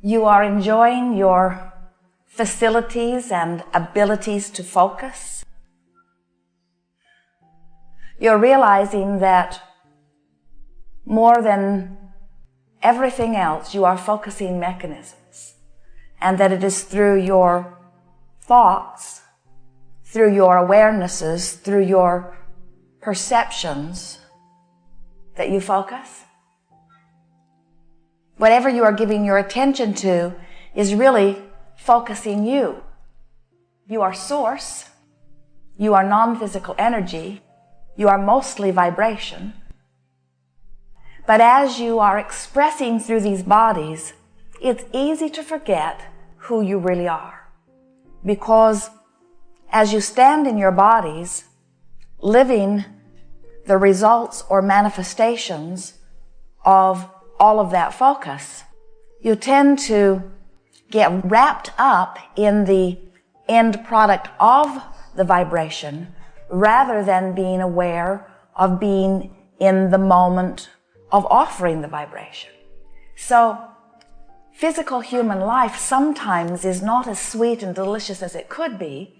You are enjoying your facilities and abilities to focus. You're realizing that more than everything else, you are focusing mechanisms, and that it is through your thoughts, through your awarenesses, through your perceptions that you focus. Whatever you are giving your attention to is really focusing you. You are source. You are non-physical energy. You are mostly vibration. But as you are expressing through these bodies, it's easy to forget who you really are. Because as you stand in your bodies, living the results or manifestations of all of that focus, you tend to get wrapped up in the end product of the vibration rather than being aware of being in the moment of offering the vibration. So physical human life sometimes is not as sweet and delicious as it could be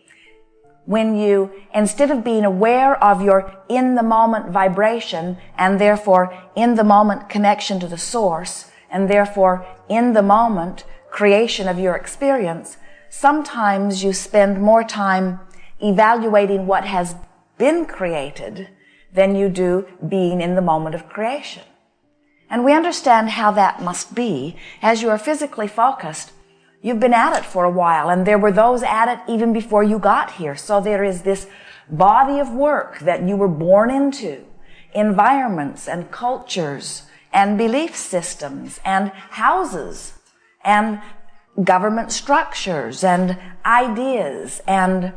when you, instead of being aware of your in-the-moment vibration and therefore in-the-moment connection to the source and therefore in-the-moment creation of your experience, sometimes you spend more time evaluating what has been created than you do being in the moment of creation. And we understand how that must be. As you are physically focused, you've been at it for a while, and there were those at it even before you got here. So there is this body of work that you were born into, environments and cultures and belief systems and houses and government structures and ideas and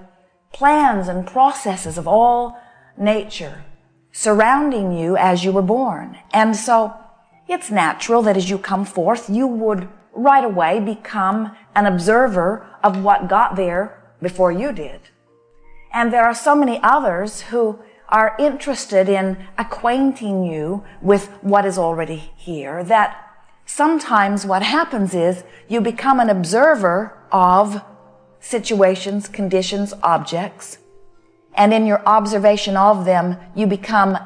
plans and processes of all nature surrounding you as you were born. And so it's natural that as you come forth, you would right away become an observer of what got there before you did. And there are so many others who are interested in acquainting you with what is already here that sometimes what happens is you become an observer of situations, conditions, objects, and in your observation of them, you become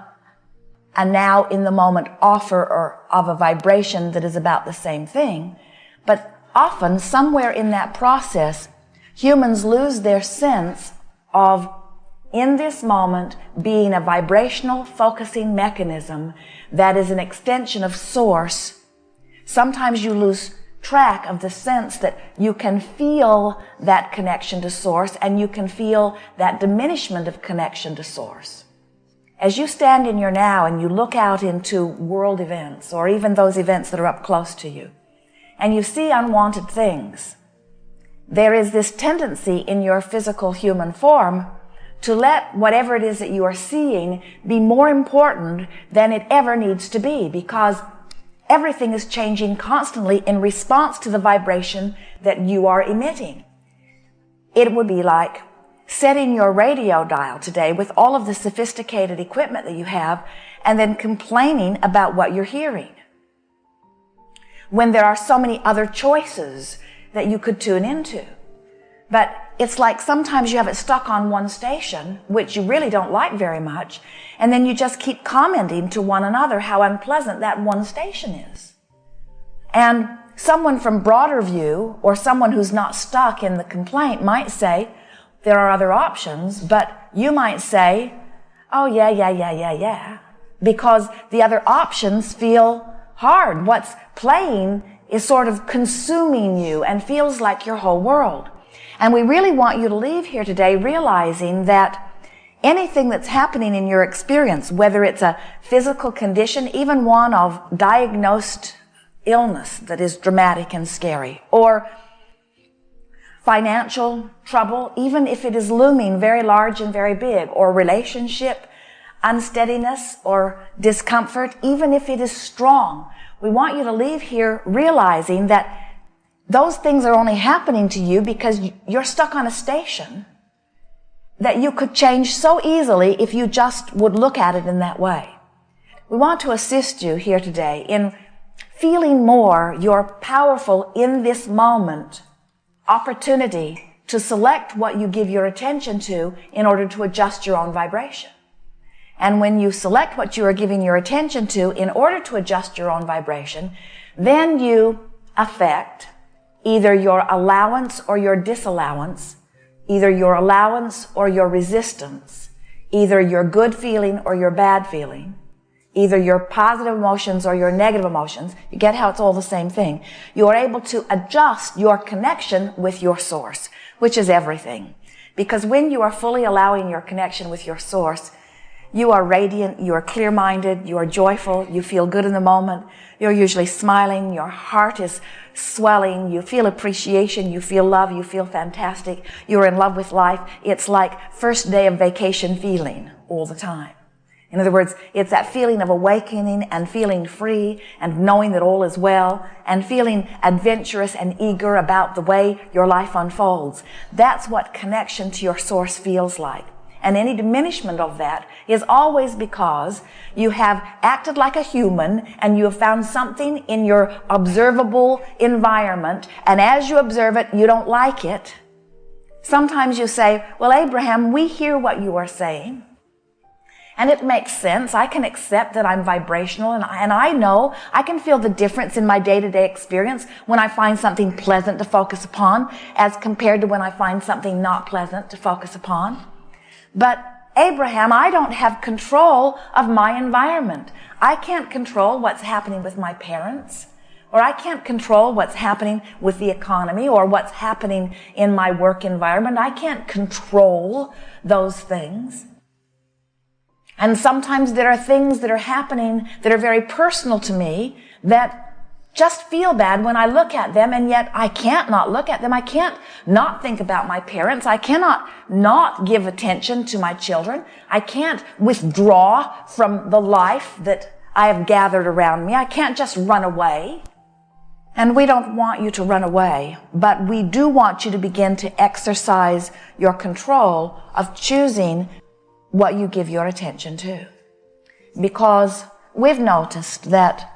a now in the moment offerer of a vibration that is about the same thing. But often, somewhere in that process, humans lose their sense of, in this moment, being a vibrational focusing mechanism that is an extension of source. Sometimes you lose track of the sense that you can feel that connection to source and you can feel that diminishment of connection to source. As you stand in your now and you look out into world events or even those events that are up close to you and you see unwanted things, there is this tendency in your physical human form to let whatever it is that you are seeing be more important than it ever needs to be, because everything is changing constantly in response to the vibration that you are emitting. It would be like setting your radio dial today with all of the sophisticated equipment that you have and then complaining about what you're hearing, when there are so many other choices that you could tune into. But it's like sometimes you have it stuck on one station, which you really don't like very much, and then you just keep commenting to one another how unpleasant that one station is. And someone from broader view, or someone who's not stuck in the complaint, might say, there are other options, but you might say, oh yeah, because the other options feel hard. What's playing is sort of consuming you and feels like your whole world. And we really want you to leave here today realizing that anything that's happening in your experience, whether it's a physical condition, even one of diagnosed illness that is dramatic and scary, or financial trouble, even if it is looming very large and very big, or relationship unsteadiness or discomfort, even if it is strong, we want you to leave here realizing that those things are only happening to you because you're stuck on a station that you could change so easily if you just would look at it in that way. We want to assist you here today in feeling more your powerful in this moment opportunity to select what you give your attention to in order to adjust your own vibration. And when you select what you are giving your attention to in order to adjust your own vibration, then you affect either your allowance or your disallowance, either your allowance or your resistance, either your good feeling or your bad feeling, either your positive emotions or your negative emotions. You get how it's all the same thing. You are able to adjust your connection with your source, which is everything. Because when you are fully allowing your connection with your source, you are radiant, you are clear-minded, you are joyful, you feel good in the moment, you're usually smiling, your heart is swelling, you feel appreciation, you feel love, you feel fantastic, you're in love with life. It's like first day of vacation feeling all the time. In other words, it's that feeling of awakening and feeling free and knowing that all is well and feeling adventurous and eager about the way your life unfolds. That's what connection to your source feels like. And any diminishment of that is always because you have acted like a human and you have found something in your observable environment, and as you observe it, you don't like it. Sometimes you say, well, Abraham, we hear what you are saying, and it makes sense. I can accept that I'm vibrational, and I know I can feel the difference in my day-to-day experience when I find something pleasant to focus upon as compared to when I find something not pleasant to focus upon. But Abraham, I don't have control of my environment. I can't control what's happening with my parents, or I can't control what's happening with the economy or what's happening in my work environment. I can't control those things. And sometimes there are things that are happening that are very personal to me that just feel bad when I look at them, and yet I can't not look at them. I can't not think about my parents. I cannot not give attention to my children. I can't withdraw from the life that I have gathered around me. I can't just run away. And we don't want you to run away, but we do want you to begin to exercise your control of choosing what you give your attention to. Because we've noticed that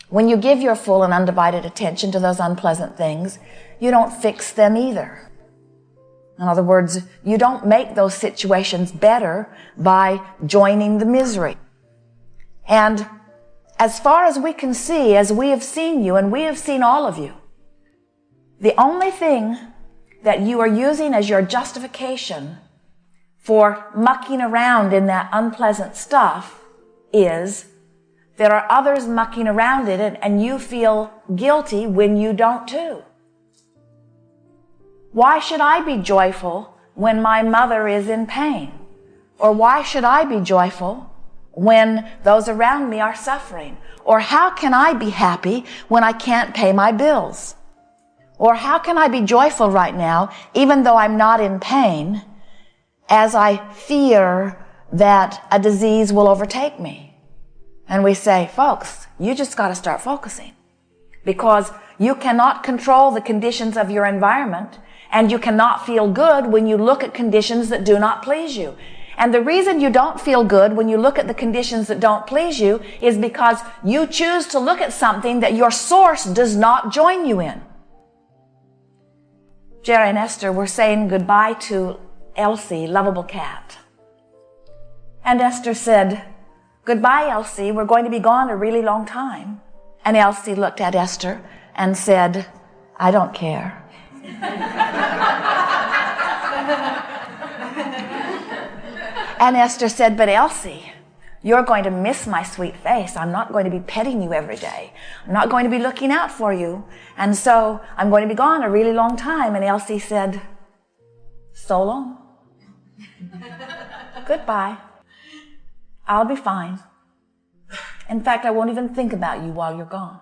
when you give your full and undivided attention to those unpleasant things, you don't fix them either. In other words, you don't make those situations better by joining the misery. And as far as we can see, as we have seen you, and we have seen all of you, the only thing that you are using as your justification for mucking around in that unpleasant stuff is there are others mucking around in it, and you feel guilty when you don't too. Why should I be joyful when my mother is in pain? Or why should I be joyful when those around me are suffering? Or how can I be happy when I can't pay my bills? Or how can I be joyful right now, even though I'm not in pain, as I fear that a disease will overtake me? And we say, folks, you just got to start focusing, because you cannot control the conditions of your environment, and you cannot feel good when you look at conditions that do not please you. And the reason you don't feel good when you look at the conditions that don't please you is because you choose to look at something that your source does not join you in. Jerry and Esther were saying goodbye to Elsie, lovable cat. And Esther said, goodbye, Elsie. We're going to be gone a really long time. And Elsie looked at Esther and said, I don't care. And Esther said, but Elsie, you're going to miss my sweet face. I'm not going to be petting you every day. I'm not going to be looking out for you. And so I'm going to be gone a really long time. And Elsie said, so long. Goodbye. I'll be fine. In fact, I won't even think about you while you're gone.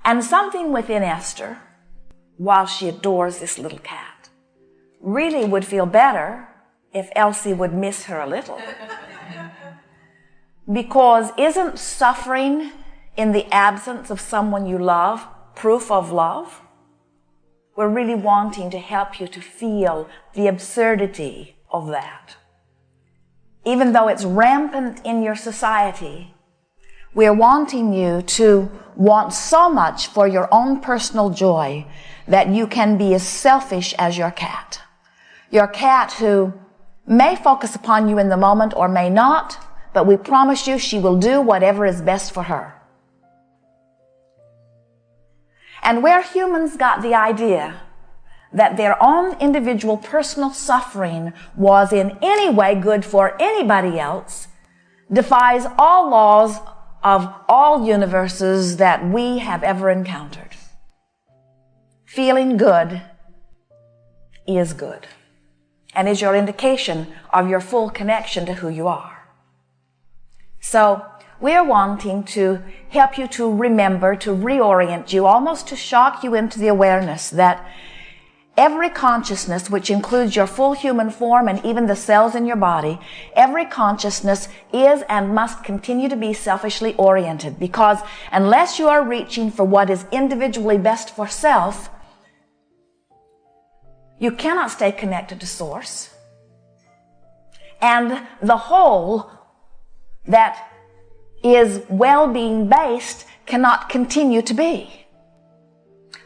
And something within Esther, while she adores this little cat, really would feel better if Elsie would miss her a little. Because isn't suffering in the absence of someone you love proof of love? We're really wanting to help you to feel the absurdity of that. even though it's rampant in your society, we're wanting you to want so much for your own personal joy that you can be as selfish as your cat. Your cat who may focus upon you in the moment or may not, but we promise you she will do whatever is best for her. And where humans got the idea that their own individual personal suffering was in any way good for anybody else defies all laws of all universes that we have ever encountered. Feeling good is good and is your indication of your full connection to who you are. So we're wanting to help you to remember, to reorient you, almost to shock you into the awareness that every consciousness, which includes your full human form and even the cells in your body, every consciousness is and must continue to be selfishly oriented, because unless you are reaching for what is individually best for self, you cannot stay connected to Source. And the whole that is well-being based cannot continue to be.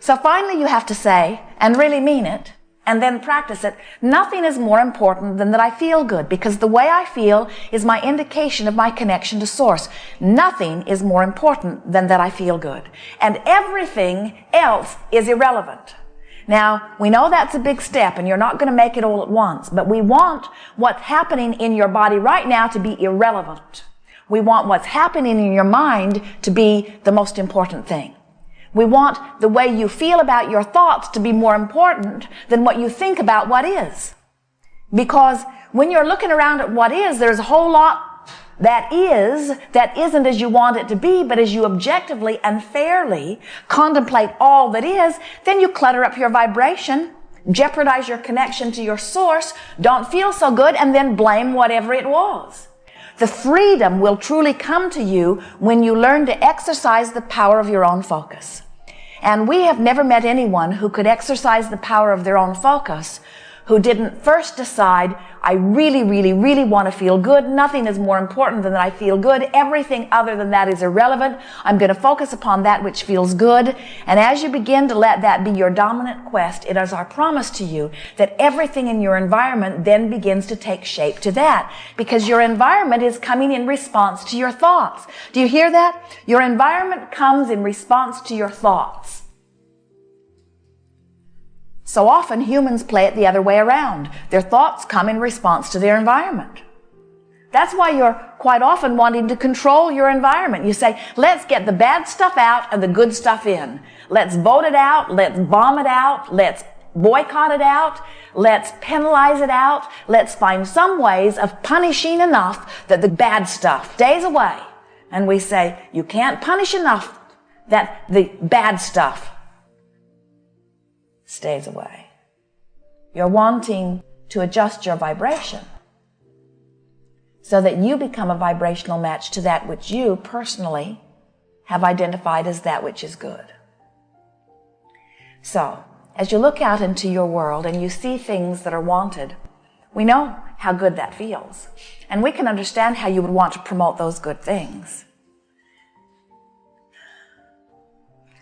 So finally you have to say, and really mean it, and then practice it, nothing is more important than that I feel good, because the way I feel is my indication of my connection to Source. Nothing is more important than that I feel good. And everything else is irrelevant. Now, we know that's a big step and you're not going to make it all at once, but we want what's happening in your body right now to be irrelevant. We want what's happening in your mind to be the most important thing. We want the way you feel about your thoughts to be more important than what you think about what is. Because when you're looking around at what is, there's a whole lot that isn't as you want it to be, but as you objectively and fairly contemplate all that is, then you clutter up your vibration, jeopardize your connection to your Source, don't feel so good, and then blame whatever it was. The freedom will truly come to you when you learn to exercise the power of your own focus. And we have never met anyone who could exercise the power of their own focus who didn't first decide, I really, really, really want to feel good. Nothing is more important than that I feel good. Everything other than that is irrelevant. I'm going to focus upon that which feels good. And as you begin to let that be your dominant quest, it is our promise to you that everything in your environment then begins to take shape to that, because your environment is coming in response to your thoughts. Do you hear that? Your environment comes in response to your thoughts. So often humans play it the other way around. Their thoughts come in response to their environment. That's why you're quite often wanting to control your environment. You say, let's get the bad stuff out and the good stuff in. Let's vote it out. Let's bomb it out. Let's boycott it out. Let's penalize it out. Let's find some ways of punishing enough that the bad stuff stays away. And we say, you can't punish enough that the bad stuff stays away. You're wanting to adjust your vibration so that you become a vibrational match to that which you personally have identified as that which is good. So, as you look out into your world and you see things that are wanted, we know how good that feels. And we can understand how you would want to promote those good things.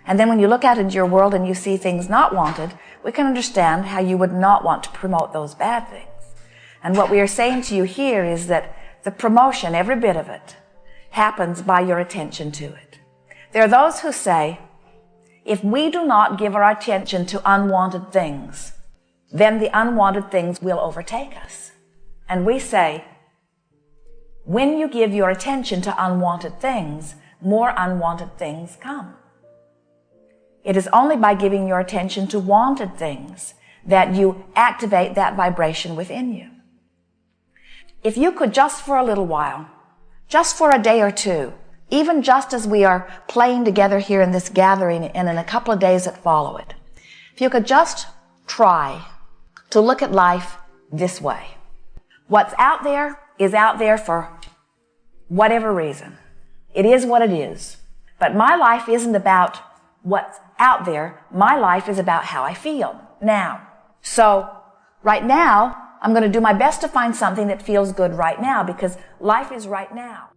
And then when you look out into your world and you see things not wanted, we can understand how you would not want to promote those bad things. And what we are saying to you here is that the promotion, every bit of it, happens by your attention to it. There are those who say, if we do not give our attention to unwanted things, then the unwanted things will overtake us. And we say, when you give your attention to unwanted things, more unwanted things come. It is only by giving your attention to wanted things that you activate that vibration within you. If you could just for a little while, just for a day or two, even just as we are playing together here in this gathering and in a couple of days that follow it, if you could just try to look at life this way. What's out there is out there for whatever reason. It is what it is. But my life isn't about what's out there. My life is about how I feel now. So right now, I'm going to do my best to find something that feels good right now, because life is right now.